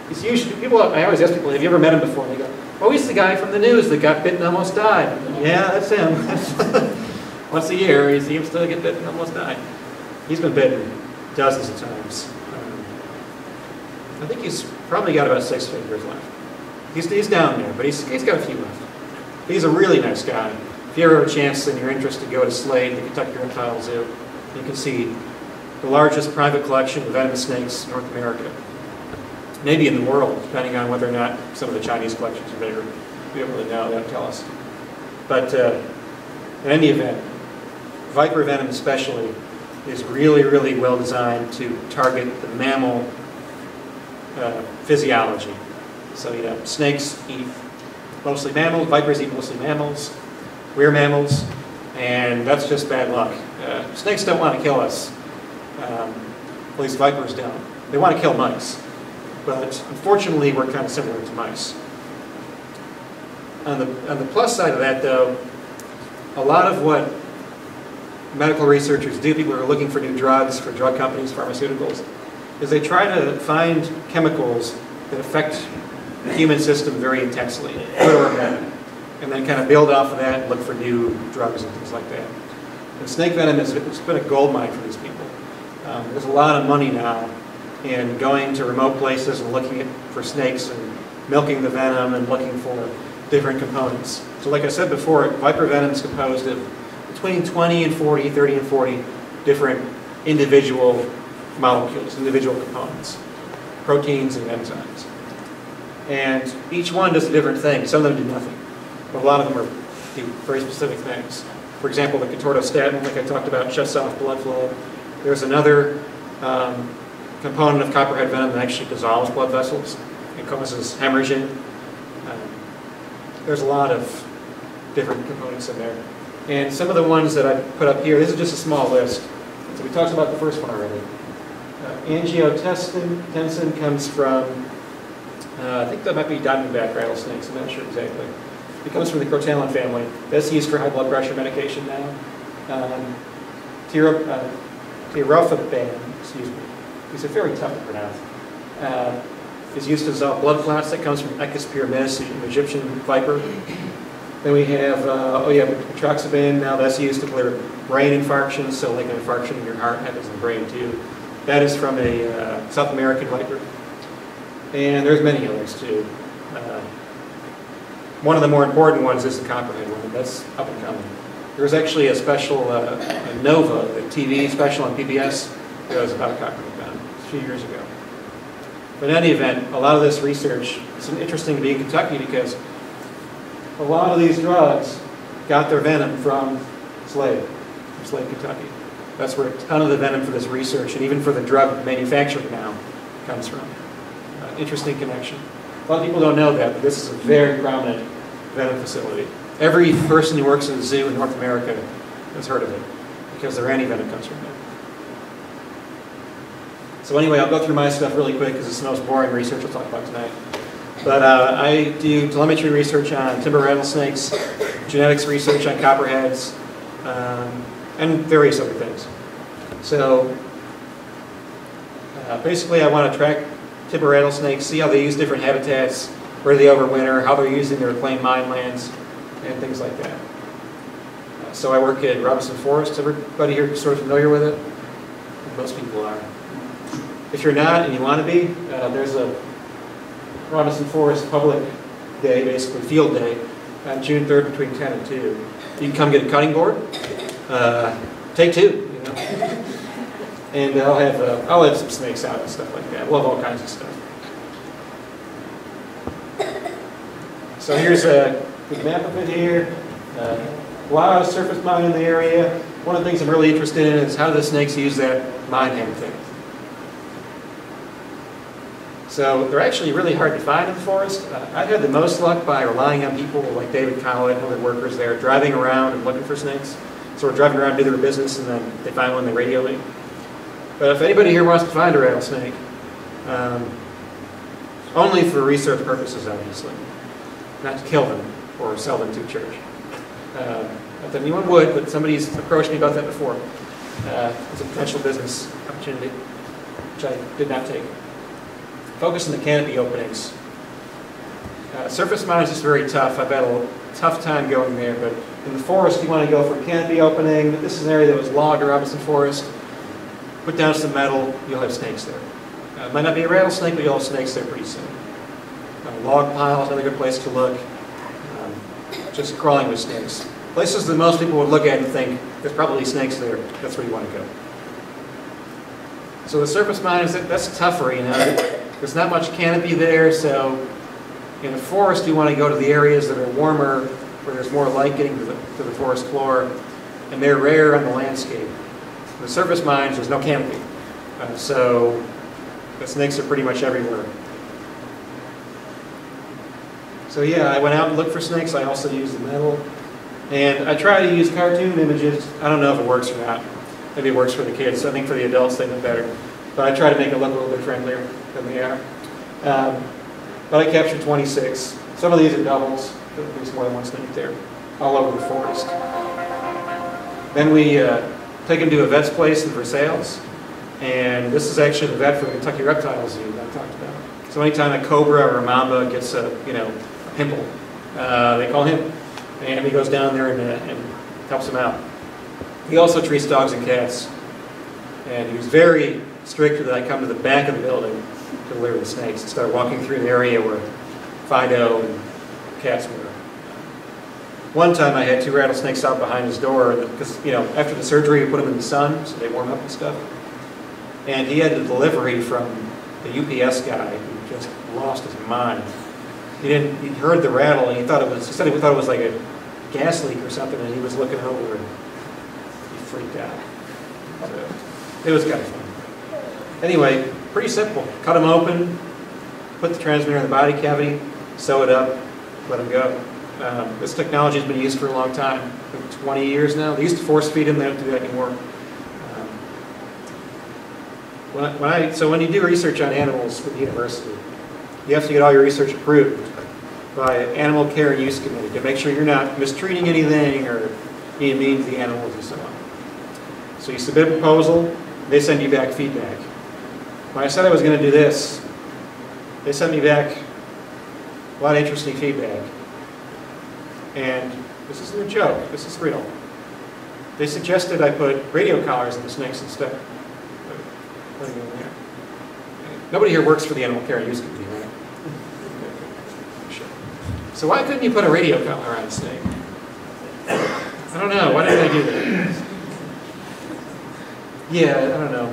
Speaker 1: he's usually, people, I always ask people, have you ever met him before? And they go, oh, he's the guy from the news that got bitten and almost died. Yeah, that's him. Once a year, he seems to get bitten and almost die. He's been bitten dozens of times. I think he's probably got about 6 fingers left. He's down there, but he's got a few left. He's a really nice guy. If you ever have a chance and you're interested to go to Slade, the Kentucky Reptile Zoo, you can see the largest private collection of venomous snakes in North America. Maybe in the world, depending on whether or not some of the Chinese collections are bigger. We don't really know, they don't tell us. But in any event, viper venom especially is really, really well designed to target the mammal physiology. So, you know, snakes eat mostly mammals, vipers eat mostly mammals, we're mammals, and that's just bad luck. Snakes don't want to kill us, at least vipers don't. They want to kill mice, but unfortunately we're kind of similar to mice. On the plus side of that, though, a lot of what medical researchers do, people who are looking for new drugs, for drug companies, pharmaceuticals, is they try to find chemicals that affect the human system very intensely, good or bad, and then kind of build off of that and look for new drugs and things like that. And snake venom has been a gold mine for these people. There's a lot of money now in going to remote places and looking for snakes and milking the venom and looking for different components. So like I said before, viper venom is composed of between 20 and 40, 30 and 40 different individual molecules, individual components, proteins and enzymes. And each one does a different thing. Some of them do nothing, but a lot of them do very specific things. For example, the catortostatin, like I talked about, shuts off blood flow. There's another component of copperhead venom that actually dissolves blood vessels and causes hemorrhaging. There's a lot of different components in there. And some of the ones that I put up here, this is just a small list. So we talked about the first one already. Angiotensin comes from, I think that might be diamondback rattlesnakes, I'm not sure exactly. It comes from the Crotalin family. That's used for high blood pressure medication now. Tirofaban, excuse me. These are very tough to pronounce. Is used to dissolve blood clots. That comes from Echis pyramidus, the Egyptian viper. Then we have, Metroxaban. Now that's used to clear brain infarctions, so like an infarction in your heart happens in the brain too. That is from a South American viper. And there's many others too. One of the more important ones is the copperhead one. That's up and coming. There was actually a special, a Nova, the TV special on PBS, that was about copperhead venom a few years ago. But in any event, a lot of this research, it's interesting to be in Kentucky because a lot of these drugs got their venom from Slade, Kentucky. That's where a ton of the venom for this research and even for the drug manufacturing now comes from. Interesting connection. A lot of people don't know that, but this is a very prominent venom facility. Every person who works in a zoo in North America has heard of it because their anti-venom comes from there. So anyway, I'll go through my stuff really quick because it's the most boring research I'll talk about tonight. But I do telemetry research on timber rattlesnakes, genetics research on copperheads, and various other things. So basically I want to track timber rattlesnakes, see how they use different habitats, where they overwinter, how they're using their reclaimed mine lands, and things like that. So I work at Robinson Forest. Everybody here sort of familiar with it? Most people are. If you're not and you want to be, there's a Robinson Forest Public Day, basically field day, on June 3rd between 10 and 2. You can come get a cutting board. Take 2, you know. And I'll have some snakes out and stuff like that. We'll have all kinds of stuff. So here's a good map of it here. A lot of surface mine in the area. One of the things I'm really interested in is how the snakes use that mine habitat. So they're actually really hard to find in the forest. I've had the most luck by relying on people like David Collett and other workers there, driving around and looking for snakes. So we're driving around, do their business, and then they find one, they radio me. But if anybody here wants to find a rattlesnake, only for research purposes, obviously, not to kill them or sell them to a church. Not that anyone would, but somebody's approached me about that before. It's a potential business opportunity, which I did not take. focus on the canopy openings. Surface mine is just very tough. I've had a tough time going there, but in the forest you want to go for a canopy opening. This is an area that was logged or Robinson Forest. Put down some metal, you'll have snakes there. It might not be a rattlesnake, but you'll have snakes there pretty soon. Log pile is another good place to look. Just crawling with snakes. Places that most people would look at and think, there's probably snakes there. That's where you want to go. So the surface mine, that's tougher, you know. There's not much canopy there, so in the forest you want to go to the areas that are warmer, where there's more light getting to the forest floor, and they're rare on the landscape. The surface mines, there's no canopy. So the snakes are pretty much everywhere. So yeah, I went out and looked for snakes. I also used the metal. And I try to use cartoon images. I don't know if it works or not. Maybe it works for the kids. I think for the adults they know better. But I try to make it look a little bit friendlier than they are. But I captured 26. Some of these are doubles. There's more than one snake there, all over the forest. Then we take them to a vet's place in Versailles. And this is actually the vet for the Kentucky Reptile Zoo that I talked about. So anytime a cobra or a mamba gets a pimple, they call him. And he goes down there and helps them out. He also treats dogs and cats. And he was very strict that I come to the back of the building to deliver the snakes instead of walking through the area where Fido and cats were. One time I had 2 rattlesnakes out behind his door because, after the surgery we put them in the sun so they warm up and stuff. And he had a delivery from the UPS guy who just lost his mind. He heard the rattle and he said he thought it was like a gas leak or something, and he was looking over and he freaked out. So it was kind of fun. Anyway, pretty simple. Cut them open, put the transmitter in the body cavity, sew it up, let them go. This technology has been used for a long time, 20 years now. They used to force feed them, they don't do that anymore. So when you do research on animals with the university, you have to get all your research approved by an Animal Care and Use Committee to make sure you're not mistreating anything or being mean to the animals and so on. So you submit a proposal, they send you back feedback. When I said I was going to do this, they sent me back a lot of interesting feedback. And this isn't a joke, this is real. They suggested I put radio collars in the snakes instead. Nobody here works for the Animal Care and Use Committee, right? Sure. So why couldn't you put a radio collar on a snake? I don't know. Why didn't I do that? Yeah, I don't know.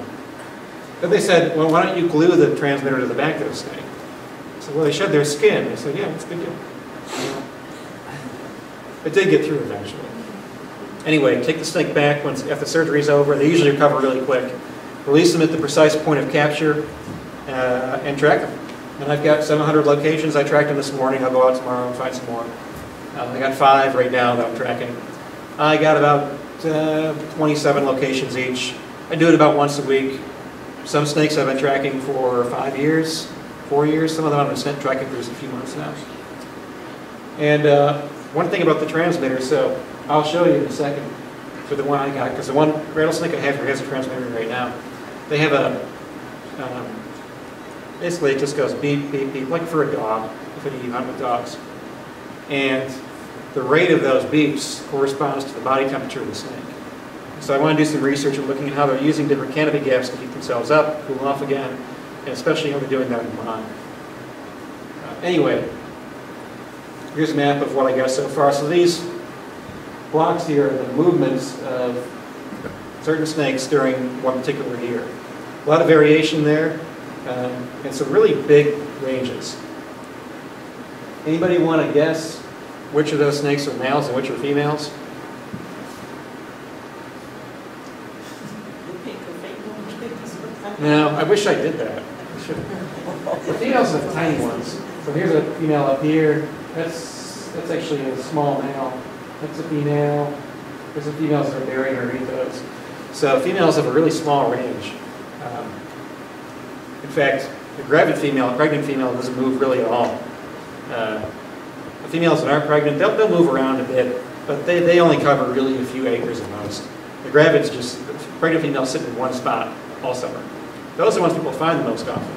Speaker 1: But they said, well, why don't you glue the transmitter to the back of the snake? I said, well, they shed their skin. I said, yeah, that's a good deal. It did get through eventually. Anyway, take the snake back after the surgery's over. They usually recover really quick. Release them at the precise point of capture and track them. And I've got 700 locations. I tracked them this morning. I'll go out tomorrow and find some more. I got 5 right now that I'm tracking. I got about 27 locations each. I do it about once a week. Some snakes I've been tracking for 5 years, 4 years. Some of them I've been tracking for just a few months now. And one thing about the transmitter, so I'll show you in a second for the one I got, because the one rattlesnake I have here has a transmitter right now. They have a, basically it just goes beep, beep, beep, like for a dog, if you hunt with dogs. And the rate of those beeps corresponds to the body temperature of the snake. So I want to do some research and looking at how they're using different canopy gaps to keep themselves up, cool off again, and especially how they're doing that in Vermont. Anyway, here's a map of what I got so far. So these blocks here are the movements of certain snakes during one particular year. A lot of variation there, and some really big ranges. Anybody want to guess which of those snakes are males and which are females? No, I wish I did that. I should. The females are the tiny ones. So here's a female up here. That's actually a small male. That's a female. There's some females that are buried underneath those. So females have a really small range. In fact, the gravid female, a pregnant female, doesn't move really at all. The females that aren't pregnant, they'll move around a bit, but they only cover really a few acres at most. The gravids the pregnant females sit in one spot all summer. Those are the ones people find the most often.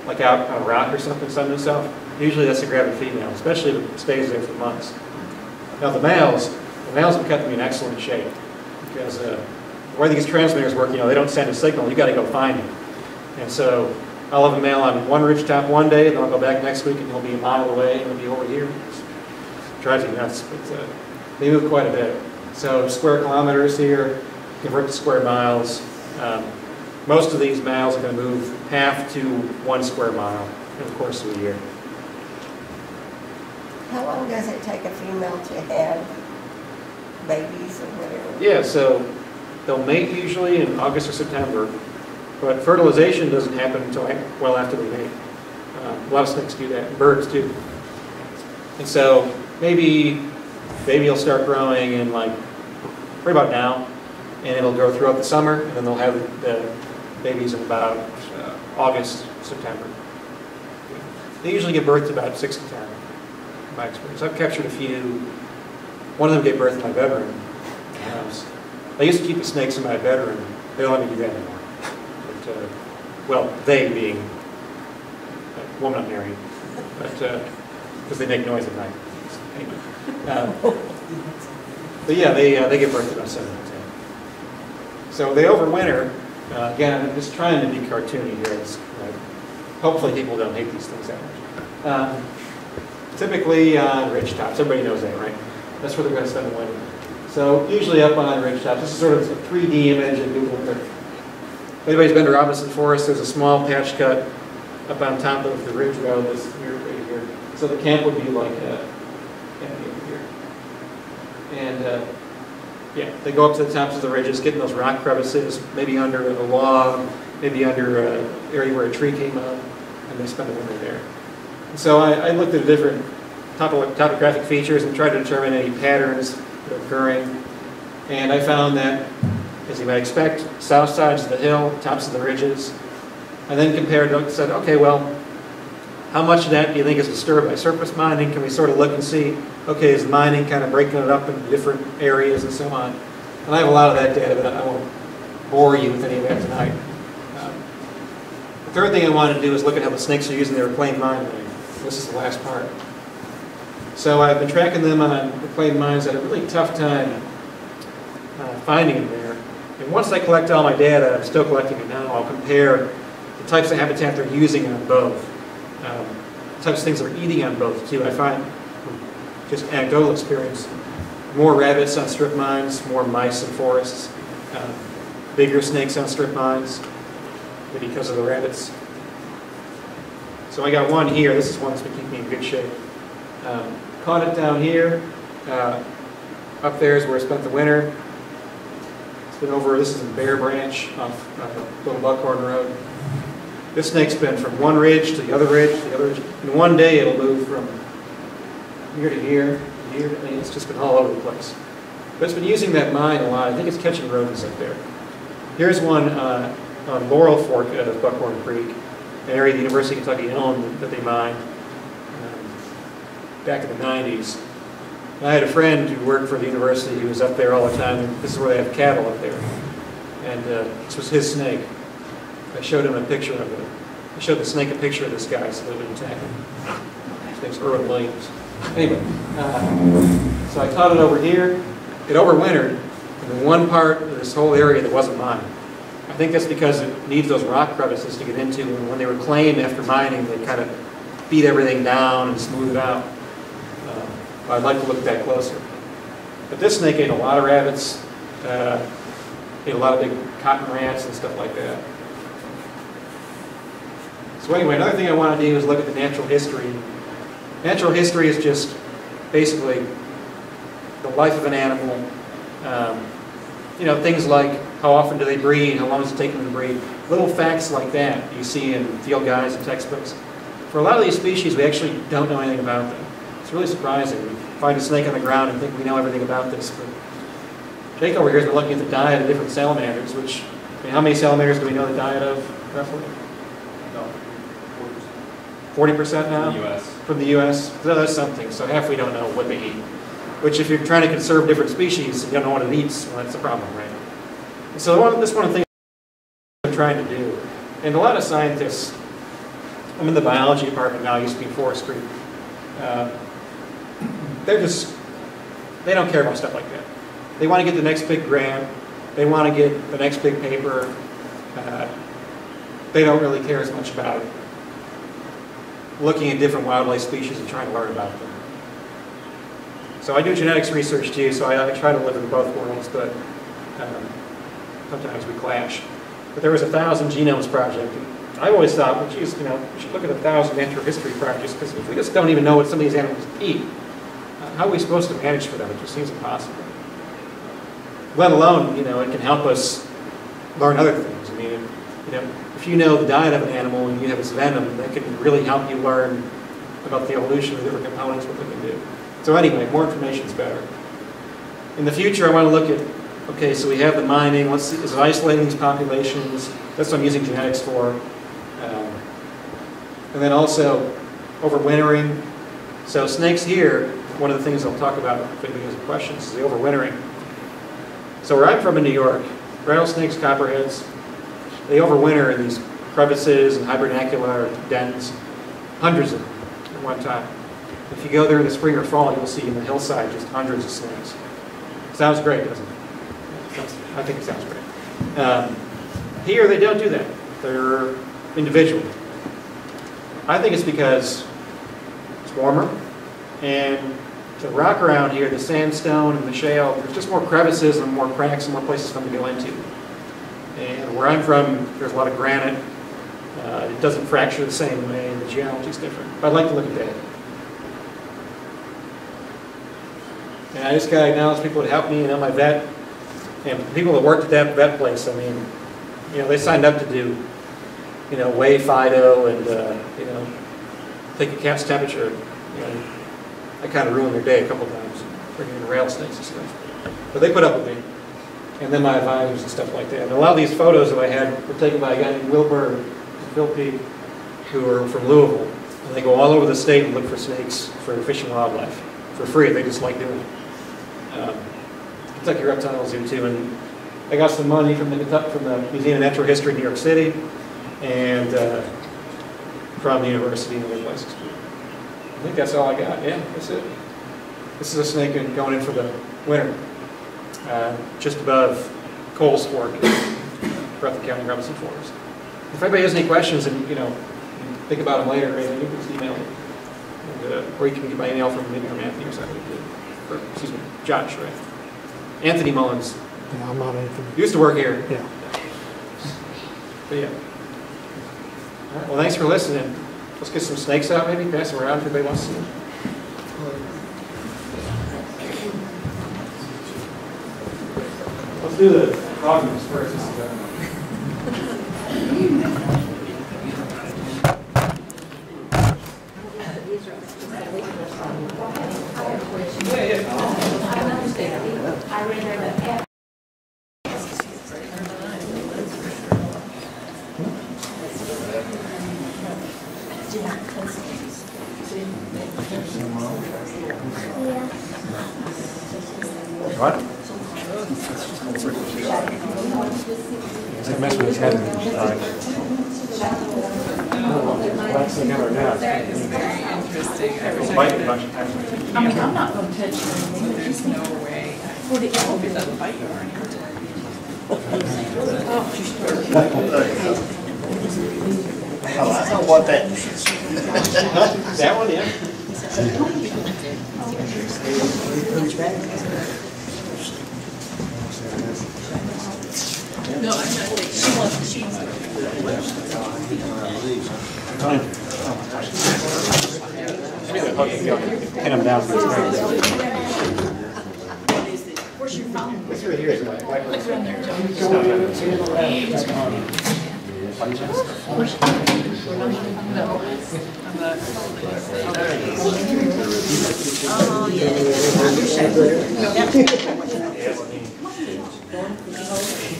Speaker 1: like out on a rock or something, sunning itself, usually that's a gravid female, especially if it stays there for months. Now the males have kept them in excellent shape because the way these transmitters work, they don't send a signal, you got to go find it. And so I'll have a male on one ridgetop one day, then I'll go back next week and he'll be a mile away and he'll be over here. It drives you nuts, but they move quite a bit. So square kilometers here, convert to square miles. Most of these males are going to move half to 1 square mile in the course of a year.
Speaker 3: How long does it take a female to have babies or whatever?
Speaker 1: Yeah, so they'll mate usually in August or September, but fertilization doesn't happen until well after they mate. A lot of snakes do that, and birds too. And so maybe baby will start growing in like right about now, and it'll grow throughout the summer, and then they'll have the babies in about August, September. They usually give birth to about 6 to 10, in my experience. I've captured a few. One of them gave birth in my bedroom. I used to keep the snakes in my bedroom. They don't let me do that anymore. But, well, they being a woman I'm married, but because they make noise at night. Anyway, but yeah, they give birth to about 7 to 10. So they overwinter. Again, I'm just trying to be cartoony here. It's, hopefully people don't hate these things that much. Typically on ridge tops, everybody knows that, right? That's where they're going to spend the winter. So usually up on ridge tops, this is sort of a 3D image in Google Earth. If anybody's been to Robinson Forest, there's a small patch cut up on top of the ridge road that's here, right here. So the camp would be like over here. And yeah, they go up to the tops of the ridges, get in those rock crevices, maybe under a log, maybe under an area where a tree came up, and they spend the winter there. And so I looked at different topographic features and tried to determine any patterns that are occurring. And I found that, as you might expect, south sides of the hill, tops of the ridges. I then compared and said, okay, well, how much of that do you think is disturbed by surface mining? Can we sort of look and see, okay, is mining kind of breaking it up into different areas and so on? And I have a lot of that data, but I won't bore you with any of that tonight. The third thing I wanted to do is look at how the snakes are using their reclaimed mine land. This is the last part. So I've been tracking them on reclaimed mines. I had a really tough time finding them there. And once I collect all my data, I'm still collecting it now, I'll compare the types of habitat they're using on both. The types of things they're eating on both too. I find, just anecdotal experience, more rabbits on strip mines, more mice in forests, bigger snakes on strip mines, because of the rabbits. So I got one here. This is one that's been keeping me in good shape. Caught it down here. Up there is where I spent the winter. It's been over, this is in Bear Branch off Little Buckhorn Road. This snake's been from one ridge to the other ridge to the other ridge. In one day it'll move from here to here, here to here. It's just been all over the place. But it's been using that mine a lot. I think it's catching rodents up there. Here's one on Laurel Fork of Buckhorn Creek, an area the University of Kentucky owned that they mined back in the 90s. And I had a friend who worked for the university who was up there all the time, and this is where they have cattle up there. And this was his snake. I showed him a picture of it. I showed the snake a picture of this guy so that we wouldn't attack him. His name's Irwin Williams. Anyway, so I caught it over here. It overwintered in one part of this whole area that wasn't mine. I think that's because it needs those rock crevices to get into, and when they reclaim after mining, they kind of beat everything down and smooth it out. I'd like to look at that closer. But this snake ate a lot of rabbits, ate a lot of big cotton rats and stuff like that. So anyway, another thing I want to do is look at the natural history. Natural history is just basically the life of an animal. Things like how often do they breed, how long does it take them to breed. Little facts like that you see in field guides and textbooks. For a lot of these species, we actually don't know anything about them. It's really surprising. We find a snake on the ground and think we know everything about this. But Jake over here has been looking at the diet of different salamanders, which, how many salamanders do we know the diet of, roughly? 40% now?
Speaker 4: From the U.S.
Speaker 1: From the U.S.? So that's something. So half we don't know what they eat. Which, if you're trying to conserve different species and you don't know what it eats, well, that's a problem, right? And so this one of the things I'm trying to do, and a lot of scientists I'm in the biology department now, I used to be in forestry. They don't care about stuff like that. They want to get the next big grant. They want to get the next big paper. They don't really care as much about looking at different wildlife species and trying to learn about them. So I do genetics research too, so I try to live in both worlds, but sometimes we clash. But there was a 1,000 Genomes project. And I always thought, well, geez, we should look at 1,000 natural history projects, because if we just don't even know what some of these animals eat, how are we supposed to manage for them? It just seems impossible. Let alone, it can help us learn other things. I mean, if you know the diet of an animal and you have its venom, that can really help you learn about the evolution of different components, what they can do. So anyway, more information is better. In the future, I want to look at, okay, so we have the mining, is it isolating these populations? That's what I'm using genetics for. And then also overwintering. So snakes here, one of the things I'll talk about if anybody has any questions is the overwintering. So where I'm from in New York, rattlesnakes, copperheads, they overwinter in these crevices and hibernacular dens, hundreds of them at one time. If you go there in the spring or fall, you'll see in the hillside just hundreds of snakes. Sounds great, doesn't it? I think it sounds great. Here, they don't do that. They're individual. I think it's because it's warmer, and the rock around here, the sandstone and the shale, there's just more crevices and more cracks and more places for them to go into. And where I'm from, there's a lot of granite. It doesn't fracture the same way, and the geology's different. But I'd like to look at that. And I just got to acknowledge people that helped me, my vet, and people that worked at that vet place. I mean, they signed up to do, weigh Fido and, take a cat's temperature. I kind of ruined their day a couple times, bringing in rattlesnakes and stuff. But they put up with me. And then my advisors and stuff like that. And a lot of these photos that I had were taken by a guy named Wilbur and Phil Peake, who are from Louisville. And they go all over the state and look for snakes for fish and wildlife for free. They just like doing it. Kentucky Reptile Zoo too. And I got some money from the Museum of Natural History in New York City and from the university and other places. I think that's all I got. Yeah, that's it. This is a snake going in for the winter. Just above Coles Fork, Breathitt County, Robinson Forest. If anybody has any questions and think about them later, you can just email me, or you can get my email from Anthony or something. Or, excuse me, Josh, right? Anthony Mullins.
Speaker 4: Yeah, I'm not Anthony.
Speaker 1: He used to work here.
Speaker 4: Yeah.
Speaker 1: But yeah. All right, well, thanks for listening. Let's get some snakes out, maybe pass them around if anybody wants to see them. Let's do the froggies first. What? He's going to mess with his head. That's together now.
Speaker 5: I mean, I'm not going to touch anything. There's no way. Well, it doesn't bite you or anything.
Speaker 6: I don't want that.
Speaker 1: That one, yeah.
Speaker 5: No, I'm not saying she wants to.
Speaker 1: Pin him down.
Speaker 5: Where's your phone?
Speaker 1: This right here is my
Speaker 5: What's around there, John?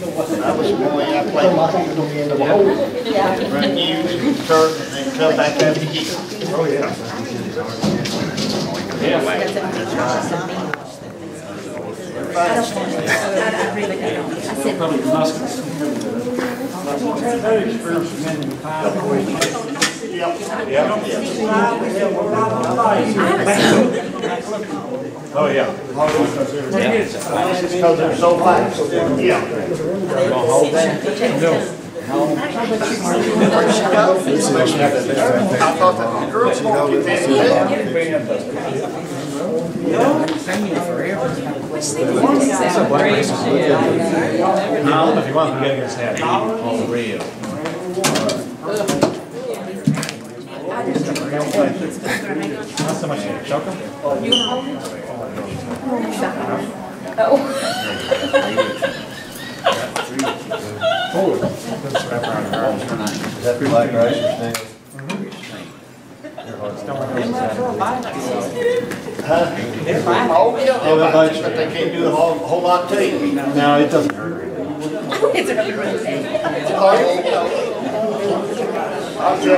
Speaker 3: Oh,
Speaker 6: I was going, I played run you, turn, and then come back after you.
Speaker 1: Oh, yeah.
Speaker 5: I really don't. I said,
Speaker 1: Probably muskets.
Speaker 2: That experience in the past.
Speaker 6: Yep.
Speaker 1: Yeah. Oh, yeah.
Speaker 6: Because they're so fast. Yeah. I thought that the girls won't get that.
Speaker 1: That's a black race. If you want, we gotta get us happy.
Speaker 4: On real.
Speaker 1: Not so much choke them.
Speaker 4: Is that black rice or snail?
Speaker 6: Oh, yeah, but they can't do a whole lot to you.
Speaker 1: No, it doesn't hurt really.
Speaker 6: Oh, you know.